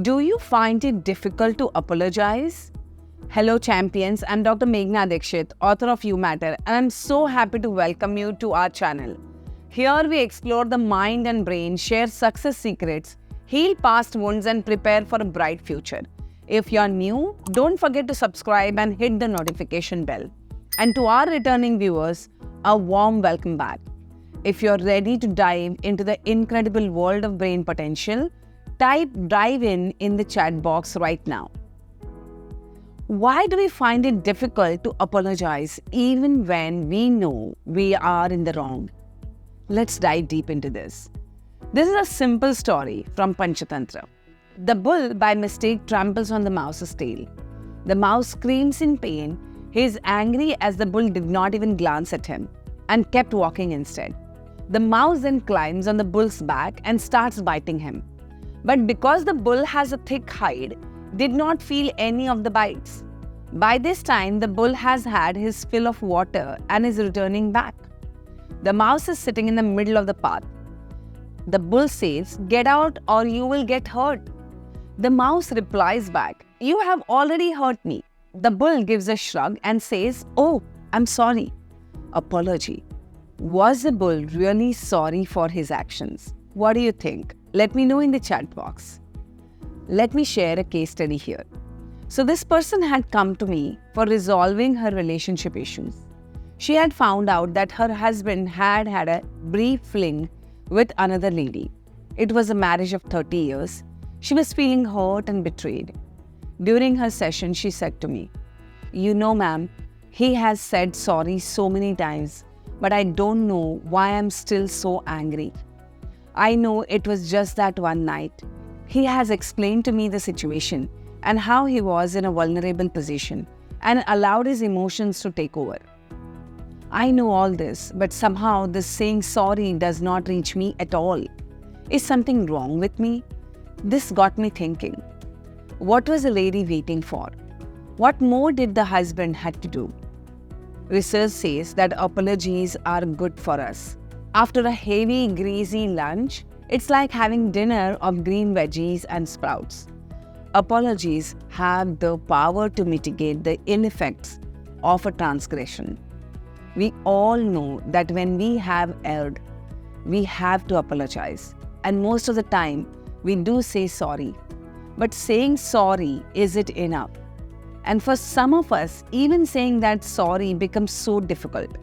Do you find it difficult to apologize? Hello, champions. I'm Dr. Meghna Dikshit, author of You Matter, and I'm so happy to welcome you to our channel. Here we explore the mind and brain, share success secrets, heal past wounds, and prepare for a bright future. If you're new, don't forget to subscribe and hit the notification bell. And to our returning viewers, a warm welcome back. If you're ready to dive into the incredible world of brain potential, type dive in the chat box right now. Why do we find it difficult to apologize even when we know we are in the wrong? Let's dive deep into this. This is a simple story from Panchatantra. The bull by mistake tramples on the mouse's tail. The mouse screams in pain. He is angry as the bull did not even glance at him and kept walking instead. The mouse then climbs on the bull's back and starts biting him. But because the bull has a thick hide, did not feel any of the bites. By this time, the bull has had his fill of water and is returning back. The mouse is sitting in the middle of the path. The bull says, "Get out or you will get hurt." The mouse replies back, "You have already hurt me." The bull gives a shrug and says, "Oh, I'm sorry." Apology. Was the bull really sorry for his actions? What do you think? Let me know in the chat box. Let me share a case study here. So this person had come to me for resolving her relationship issues. She had found out that her husband had had a brief fling with another lady. It was a marriage of 30 years. She was feeling hurt and betrayed. During her session, she said to me, "You know, ma'am, he has said sorry so many times, but I don't know why I'm still so angry. I know it was just that one night. He has explained to me the situation and how he was in a vulnerable position and allowed his emotions to take over. I know all this, but somehow this saying sorry does not reach me at all. Is something wrong with me?" This got me thinking. What was the lady waiting for? What more did the husband had to do? Research says that apologies are good for us. After a heavy, greasy lunch, it's like having dinner of green veggies and sprouts. Apologies have the power to mitigate the ill effects of a transgression. We all know that when we have erred, we have to apologize. And most of the time, we do say sorry. But saying sorry, is it enough? And for some of us, even saying that sorry becomes so difficult.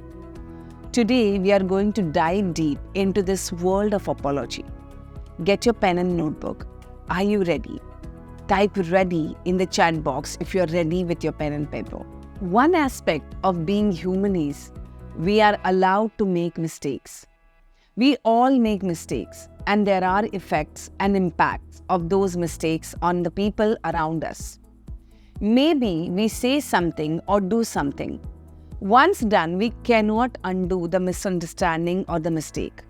Today, we are going to dive deep into this world of apology. Get your pen and notebook. Are you ready? Type "ready" in the chat box if you're ready with your pen and paper. One aspect of being human is we are allowed to make mistakes. We all make mistakes, and there are effects and impacts of those mistakes on the people around us. Maybe we say something or do something. Once done, we cannot undo the misunderstanding or the mistake.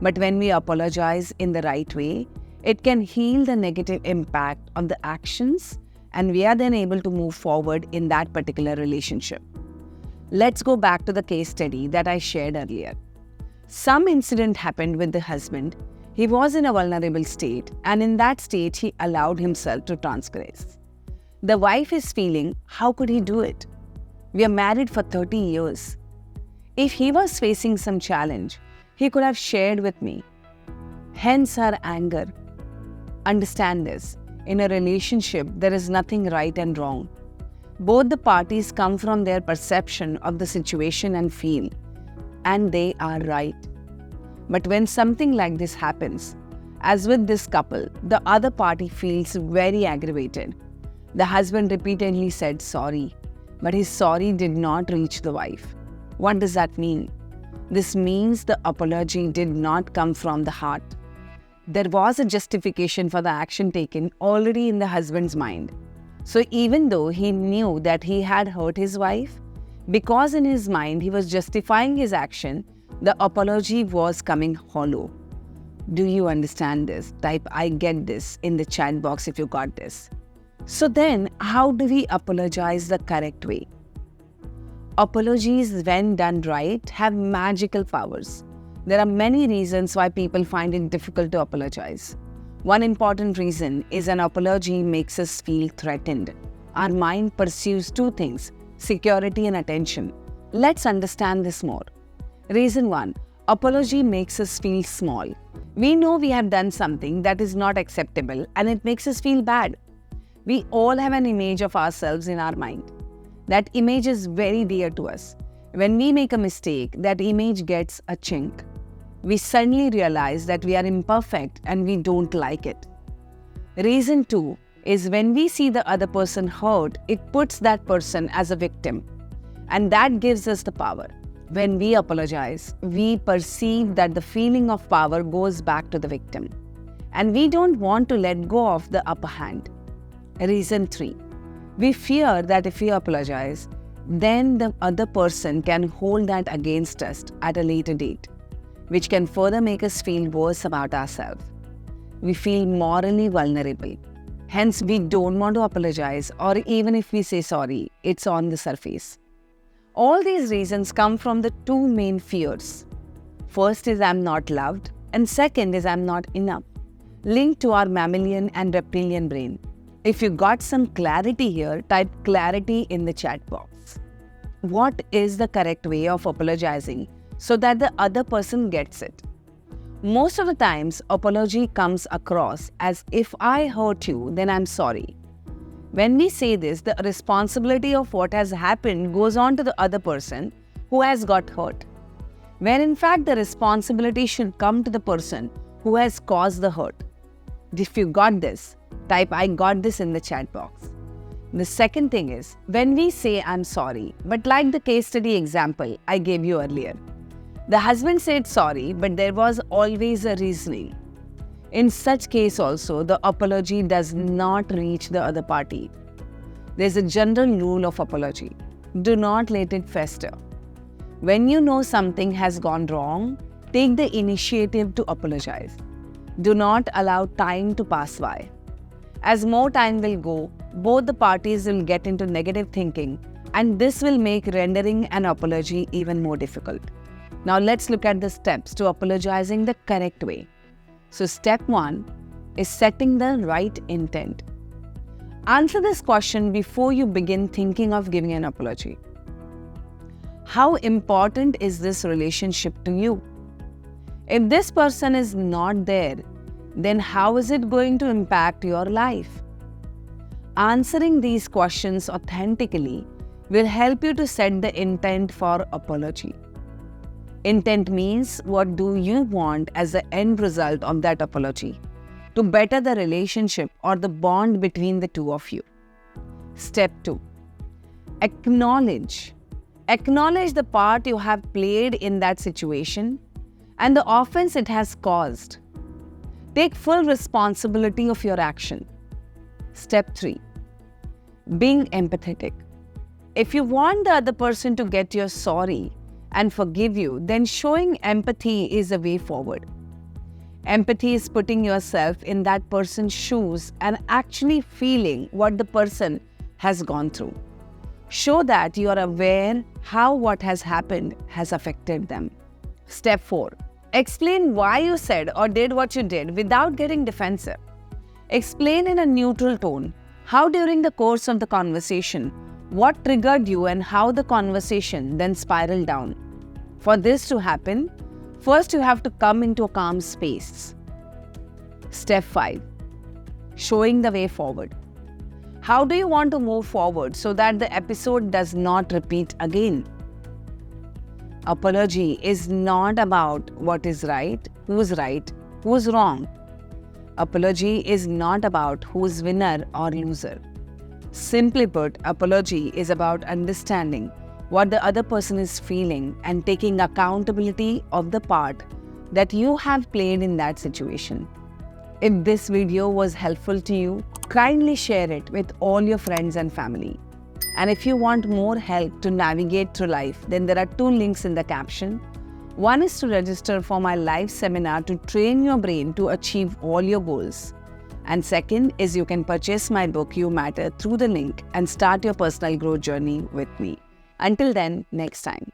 But when we apologize in the right way, it can heal the negative impact on the actions, and we are then able to move forward in that particular relationship. Let's go back to the case study that I shared earlier. Some incident happened with the husband. He was in a vulnerable state, and in that state, he allowed himself to transgress. The wife is feeling, how could he do it? We are married for 30 years. If he was facing some challenge, he could have shared with me. Hence her anger. Understand this. In a relationship, there is nothing right and wrong. Both the parties come from their perception of the situation and feel, and they are right. But when something like this happens, as with this couple, the other party feels very aggravated. The husband repeatedly said sorry, but his sorry did not reach the wife. What does that mean? This means the apology did not come from the heart. There was a justification for the action taken already in the husband's mind. So even though he knew that he had hurt his wife, because in his mind he was justifying his action, the apology was coming hollow. Do you understand this? Type "I get this" in the chat box if you got this. So then, how do we apologize the correct way? Apologies, when done right, have magical powers. There are many reasons why people find it difficult to apologize. One important reason is an apology makes us feel threatened. Our mind pursues two things, security and attention. Let's understand this more. Reason 1. Apology makes us feel small. We know we have done something that is not acceptable and it makes us feel bad. We all have an image of ourselves in our mind. That image is very dear to us. When we make a mistake, that image gets a chink. We suddenly realize that we are imperfect and we don't like it. Reason 2 is when we see the other person hurt, it puts that person as a victim. And that gives us the power. When we apologize, we perceive that the feeling of power goes back to the victim. And we don't want to let go of the upper hand. Reason 3. We fear that if we apologize, then the other person can hold that against us at a later date, which can further make us feel worse about ourselves. We feel morally vulnerable. Hence, we don't want to apologize, or even if we say sorry, it's on the surface. All these reasons come from the two main fears. First is I'm not loved, and second is I'm not enough, linked to our mammalian and reptilian brain. If you got some clarity here, type clarity in the chat box. What is the correct way of apologizing so that the other person gets it? Most of the times, apology comes across as if I hurt you, then I'm sorry. When we say this, the responsibility of what has happened goes on to the other person who has got hurt. When in fact the responsibility should come to the person who has caused the hurt. If you got this, type I got this in the chat box. The second thing is, when we say I'm sorry, but like the case study example I gave you earlier, the husband said sorry, but there was always a reasoning. In such case also, the apology does not reach the other party. There's a general rule of apology. Do not let it fester. When you know something has gone wrong, take the initiative to apologize. Do not allow time to pass by. As more time will go, both the parties will get into negative thinking, and this will make rendering an apology even more difficult. Now let's look at the steps to apologizing the correct way. So step 1 is setting the right intent. Answer this question before you begin thinking of giving an apology. How important is this relationship to you? If this person is not there, then how is it going to impact your life? Answering these questions authentically will help you to set the intent for apology. Intent means what do you want as the end result of that apology to better the relationship or the bond between the two of you. Step 2. Acknowledge. Acknowledge the part you have played in that situation and the offense it has caused. Take full responsibility of your action. Step 3. Being empathetic. If you want the other person to get your sorry and forgive you, then showing empathy is a way forward. Empathy is putting yourself in that person's shoes and actually feeling what the person has gone through. Show that you are aware how what has happened has affected them. Step 4. Explain why you said or did what you did without getting defensive. Explain in a neutral tone how during the course of the conversation, what triggered you and how the conversation then spiraled down. For this to happen, first you have to come into a calm space. Step 5. Showing the way forward. How do you want to move forward so that the episode does not repeat again? Apology is not about what is right, who's wrong. Apology is not about who's winner or loser. Simply put, apology is about understanding what the other person is feeling and taking accountability of the part that you have played in that situation. If this video was helpful to you, kindly share it with all your friends and family. And if you want more help to navigate through life, then there are 2 links in the caption. One is to register for my live seminar to train your brain to achieve all your goals. And second is you can purchase my book, You Matter, through the link and start your personal growth journey with me. Until then, next time.